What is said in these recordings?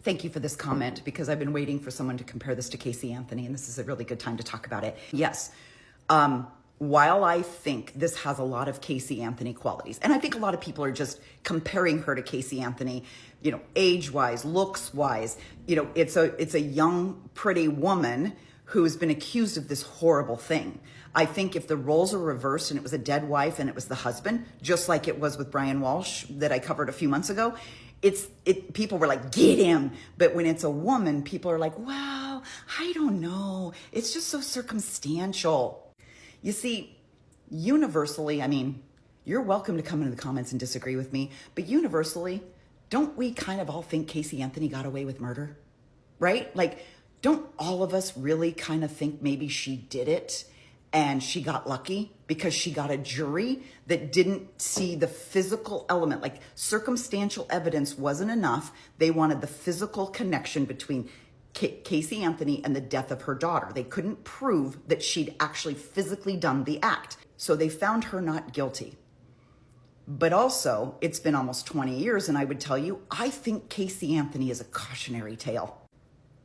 Thank you for this comment, because I've been waiting for someone to compare this to Casey Anthony, and this is a really good time to talk about it. Yes, while I think this has a lot of Casey Anthony qualities, and I think a lot of people are just comparing her to Casey Anthony, you know, age-wise, looks-wise, you know, it's a young, pretty woman who has been accused of this horrible thing. I think if the roles are reversed and it was a dead wife and it was the husband, just like it was with Brian Walsh that I covered a few months ago, people were like, get him. But when it's a woman, people are like, wow, I don't know. It's just so circumstantial. You see, universally, I mean, you're welcome to come into the comments and disagree with me, but universally, don't we kind of all think Casey Anthony got away with murder? Right? Like, don't all of us really kind of think maybe she did it and she got lucky because she got a jury that didn't see the physical element? Like, circumstantial evidence wasn't enough. They wanted the physical connection between Casey Anthony and the death of her daughter. They couldn't prove that she'd actually physically done the act. So they found her not guilty. But also, it's been almost 20 years, and I would tell you, I think Casey Anthony is a cautionary tale.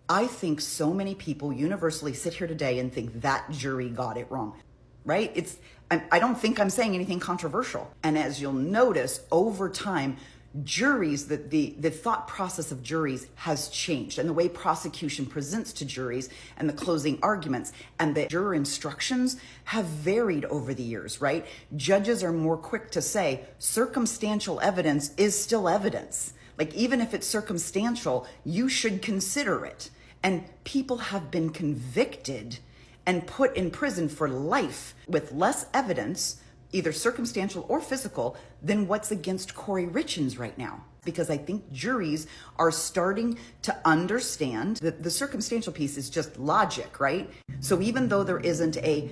I think so many people universally sit here today and think that jury got it wrong, right? I don't think I'm saying anything controversial. And as you'll notice, over time, juries, the thought process of juries has changed, and the way prosecution presents to juries and the closing arguments and the juror instructions have varied over the years, right? Judges are more quick to say circumstantial evidence is still evidence. Like, even if it's circumstantial, you should consider it. And people have been convicted and put in prison for life with less evidence, either circumstantial or physical, than what's against Kouri Richins right now. Because I think juries are starting to understand that the circumstantial piece is just logic, right? So even though there isn't a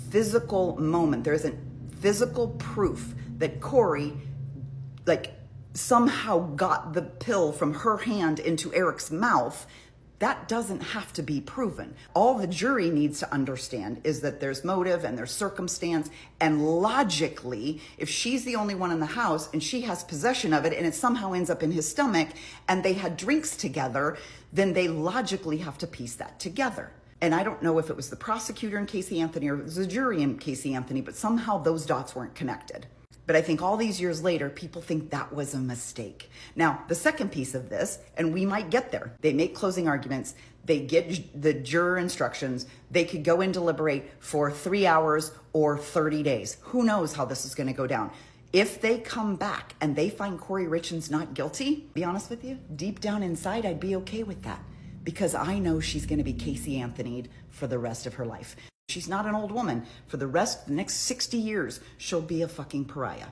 physical moment, there isn't physical proof that Kouri, like, somehow got the pill from her hand into Eric's mouth, that doesn't have to be proven. All the jury needs to understand is that there's motive and there's circumstance, and logically, if she's the only one in the house and she has possession of it and it somehow ends up in his stomach and they had drinks together, then they logically have to piece that together. And I don't know if it was the prosecutor in Casey Anthony or it was the jury in Casey Anthony, but somehow those dots weren't connected. But I think all these years later, people think that was a mistake. Now, the second piece of this, and we might get there, they make closing arguments, they get the juror instructions, they could go and deliberate for 3 hours or 30 days. Who knows how this is going to go down? If they come back and they find Kouri Richins not guilty, be honest with you, deep down inside, I'd be okay with that, because I know she's going to be Casey Anthony'd for the rest of her life. She's not an old woman. For the next 60 years, she'll be a fucking pariah.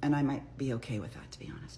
And I might be okay with that, to be honest.